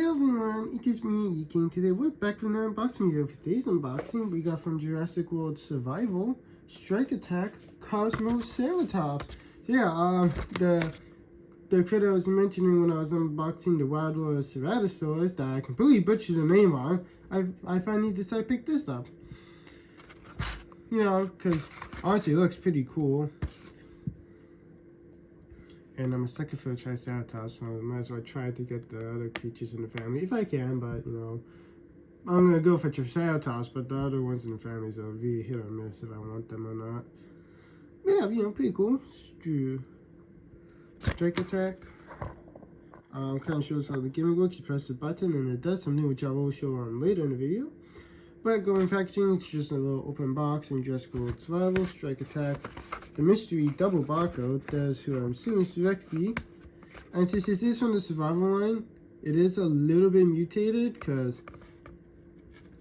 Hello everyone, it is me, Eking. Today we're back with another unboxing video. For today's unboxing, we got from Jurassic World Survival, Strike Attack, Kosmoceratops. So yeah, the critter I was mentioning when I was unboxing the Wild World Ceratosaurus that I completely butchered the name on, I finally decided to pick this up. You know, because honestly it looks pretty cool. And I'm a sucker for a Triceratops, so I might as well try to get the other creatures in the family if I can, but you know, I'm gonna go for Triceratops, but the other ones in the family are really hit or miss if I want them or not. But yeah, you know, pretty cool. Strike Attack. Kind of shows how the gimmick works. You press the button and it does something which I will show on later in the video. But going packaging, it's just a little open box in Jurassic World Survival, Strike Attack. The mystery double barcode does who I'm assuming is Rexy. And since this is from the survival line, it is a little bit mutated because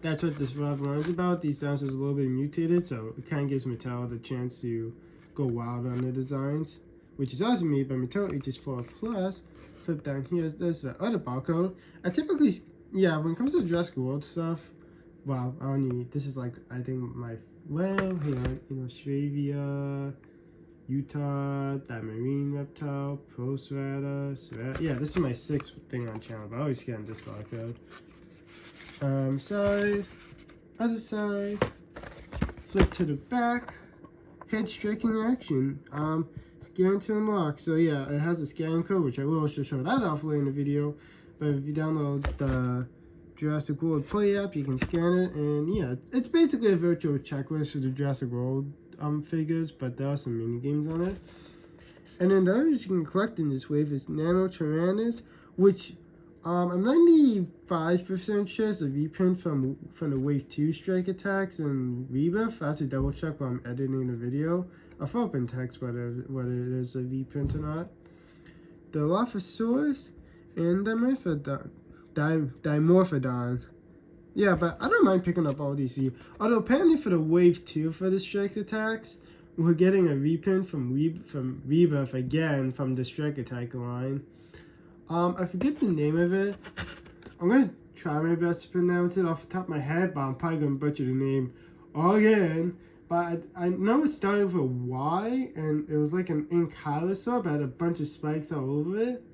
that's what the survival line is about. These dinosaurs are a little bit mutated, so it kind of gives Mattel the chance to go wild on the designs, which is also made by Mattel H4+. Flip down here, there's the other barcode. I typically, yeah, when it comes to Jurassic World stuff, wow, I don't need, this is like, I think my, well, here, in Australia, Utah, that marine reptile, Procerata, yeah, this is my 6th thing on channel, but I always scan this barcode. Side, other side, flip to the back, head striking action, scan to unlock. So yeah, it has a scan code, which I will show that off later in the video, but if you download the Jurassic World Play app, you can scan it, and yeah, it's basically a virtual checklist for the Jurassic World figures, but there are some mini games on it. And then the others you can collect in this wave is Nano Tyrannus, which I'm 95% sure is a reprint from the Wave 2 Strike Attacks and Rebirth. I have to double check while I'm editing the video. I'll throw up in text whether it is a reprint or not. The Dilophosaurus and the Dimorphodon. Yeah, but I don't mind picking up all these. Although apparently for the Wave 2 for the Strike Attacks, we're getting a reprint from Rebirth again from the Strike Attack line. I forget the name of it. I'm going to try my best to pronounce it off the top of my head, but I'm probably going to butcher the name again. But I know it started with a Y, and it was like an ankylosaur, but had a bunch of spikes all over it.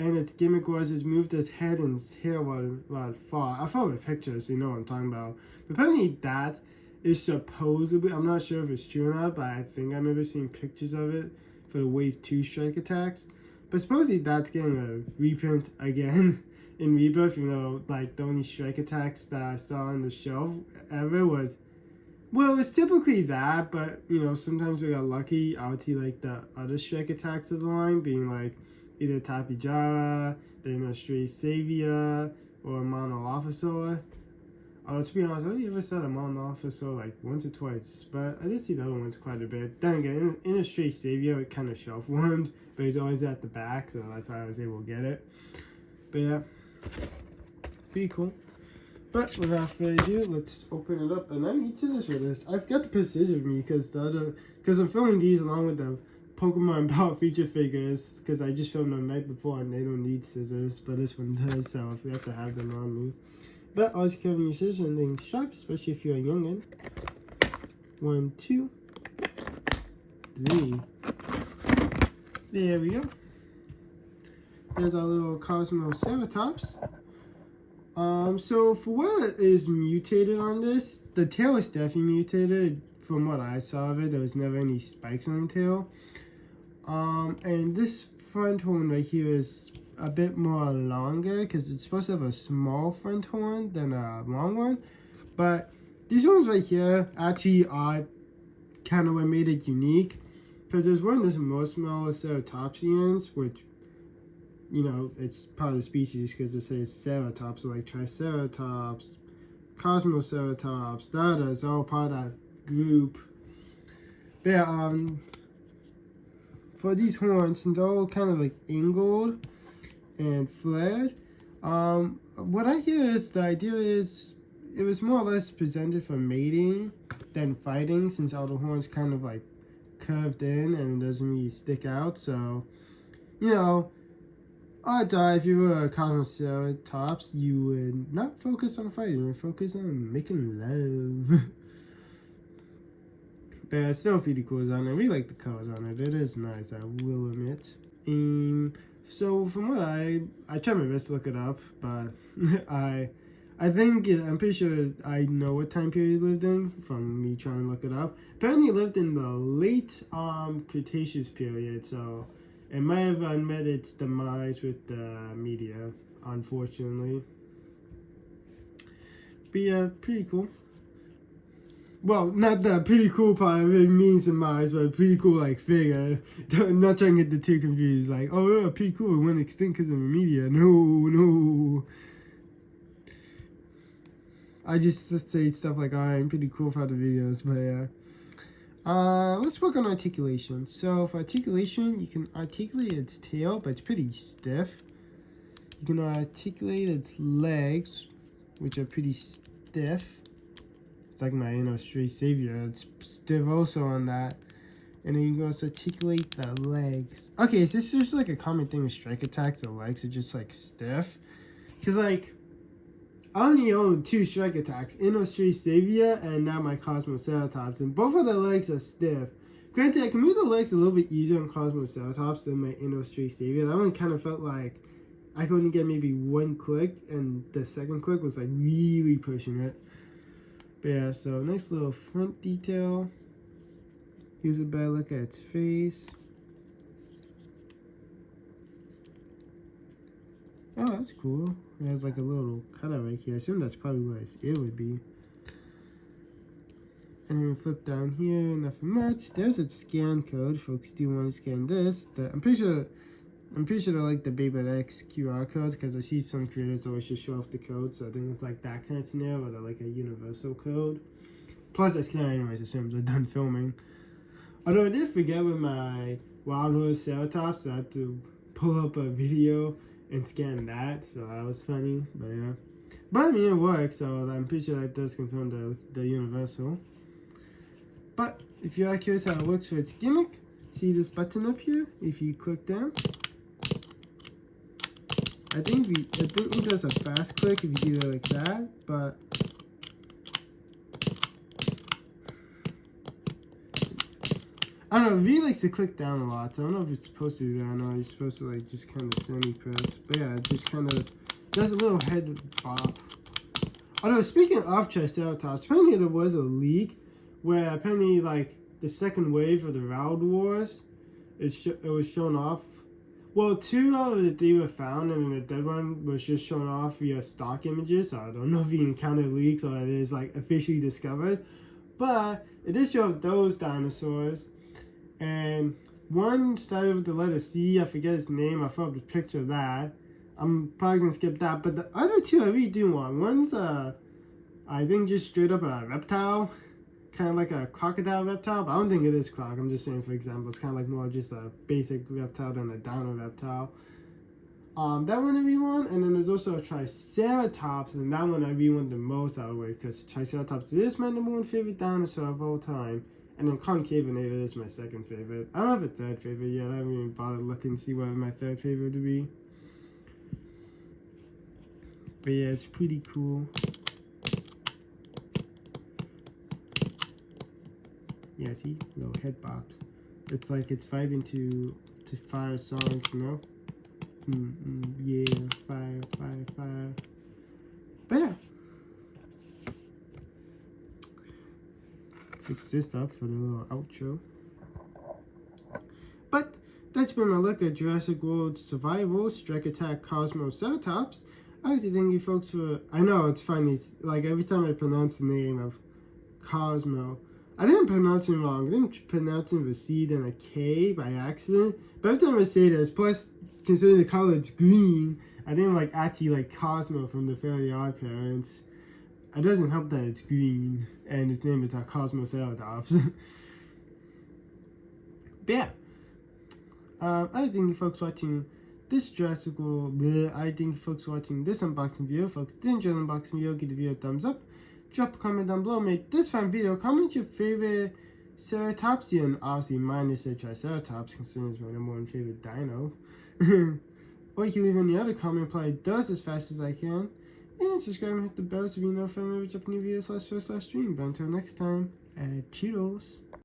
And its gimmick was it moved its head and its hair while it fought. I found a picture so you know what I'm talking about. But apparently that is supposedly, I'm not sure if it's true or not, but I think I remember seeing pictures of it for the Wave 2 Strike Attacks. But supposedly that's getting a reprint again in Rebirth. You know, like the only Strike Attacks that I saw on the shelf ever was, well, it's typically that, but you know, sometimes we got lucky. I would see like the other Strike Attacks of the line being like either Tapijara, the Stray Savior, or a Monolophosaur. To be honest, I only ever saw the Monolophosaur like once or twice, but I did see the other ones quite a bit. Then again, in a Stray Savior, it kind of shelf-warmed, but he's always at the back, so that's why I was able to get it. But yeah, pretty cool. But without further ado, let's open it up. And I need scissors for this. I've got the precision with me because I'm filming these along with the Pokemon Power feature figures, because I just filmed them the night before and they don't need scissors, but this one does, so I forgot to have them on me. But always carry your scissors and things sharp, especially if you're a youngin'. 1, 2, 3. There we go. There's our little Kosmoceratops. So for what is mutated on this, the tail is definitely mutated. From what I saw of it, there was never any spikes on the tail. And this front horn right here is a bit more longer because it's supposed to have a small front horn than a long one. But these ones right here actually are kind of what made it unique, because there's one that's Ceratopsians, which, you know, it's part of the species because it says Ceratops, so like Triceratops, Kosmoceratops, that is all part of that group. But yeah, for these horns, since they're all kind of like angled and flared, what I hear is the idea is it was more or less presented for mating than fighting, since all the horns kind of like curved in and it doesn't really stick out. So, you know, Odds are, if you were a Kosmoceratops, you would not focus on fighting, you would focus on making love. But yeah, it's still pretty cool on it. We like the colors on it. It is nice, I will admit. So from what I tried my best to look it up, but I think I'm pretty sure I know what time period he lived in from me trying to look it up. Apparently, he lived in the late Cretaceous period, so it might have met its demise with the media, unfortunately. But yeah, pretty cool. Well, not the pretty cool part of it means demise, but pretty cool like figure. Not trying to get the two confused. Like, oh yeah, pretty cool. It went extinct because of the media. No. I just say stuff like, alright, I'm pretty cool for the videos, but yeah. Let's work on articulation. So for articulation, you can articulate its tail, but it's pretty stiff. You can articulate its legs, which are pretty stiff. It's like my straight savior. It's stiff also on that. And then you can also articulate the legs. Okay, is this just like a common thing with strike attacks? The legs are just like stiff? Because like, I only own 2 strike attacks, Straight Savior and now my Kosmoceratops, and both of the legs are stiff. Granted, I can move the legs a little bit easier on Kosmoceratops than my Straight Savior. That one kind of felt like I could only get maybe 1 click, and the second click was like really pushing it. But yeah, so nice little front detail. Here's a better look at its face. Oh, that's cool. It has like a little cutout right here. I assume that's probably what its ear would be. And then we flip down here, nothing much. There's its scan code. Folks do want to scan this. I'm pretty sure they're like the Baby X QR codes, because I see some creators always just show off the code. So I think it's like that kind of scenario where they're like a universal code. Plus, I scan anyways, assume they're done filming. Although I did forget with my Wild Horse Ceratops, I had to pull up a video and scan that, so that was funny, but yeah. But I mean, it works, so I'm pretty sure that does confirm the universal. But if you are curious how it works for its gimmick, see this button up here? If you click down, I think it does a fast click if you do it like that, but I don't know, V likes to click down a lot, so I don't know if it's supposed to do that or not. You're supposed to like just kind of semi-press, but yeah, it just kind of does a little head bop. Although, speaking of Triceratops, apparently there was a leak where apparently like the second wave of the Wild Wars, it was shown off. Well, 2 out of the 3 were found, and then the dead one was just shown off via stock images, so I don't know if you encountered leaks or it is like officially discovered. But it did show off those dinosaurs. And one started with the letter C. I forget its name. I found a picture of that. I'm probably going to skip that. But the other 2 I really do want. One's, I think, just straight up a reptile. Kind of like a crocodile reptile. But I don't think it is croc. I'm just saying, for example, it's kind of like more just a basic reptile than a dino reptile. That one I really want. And then there's also a Triceratops. And that one I really want the most out of the way. Because Triceratops is my #1 favorite dinosaur of all time. And then Concavinator is my second favorite. I don't have a third favorite yet. I haven't even bothered looking to see what my third favorite would be. But yeah, it's pretty cool. Yeah, see? Little head bops. It's like it's vibing to fire songs, you know? Yeah, fire. But yeah. Fix this up for the little outro. But that's been my look at Jurassic World Survival Strike Attack Kosmoceratops. I'd like to thank you folks for. I know it's funny, it's like every time I pronounce the name of Cosmo, I didn't pronounce it wrong. I didn't pronounce it with a C and a K by accident. But every time I say this, plus considering the color it's green, I didn't like actually like Cosmo from the Fairly Odd Parents. It doesn't help that it's green and its name is Kosmoceratops. But yeah, I thank you folks watching this Jurassic World. I thank you folks watching this unboxing video. Folks, did you enjoy the unboxing video? Give the video a thumbs up. Drop a comment down below. Make this fun video. Comment your favorite Ceratopsian. Obviously, mine is a Triceratops, considering it's my #1 favorite dino. Or you can leave any other comment, probably does as fast as I can. And subscribe and hit the bell so you know if I ever drop new videos /show/stream. But until next time, toodles.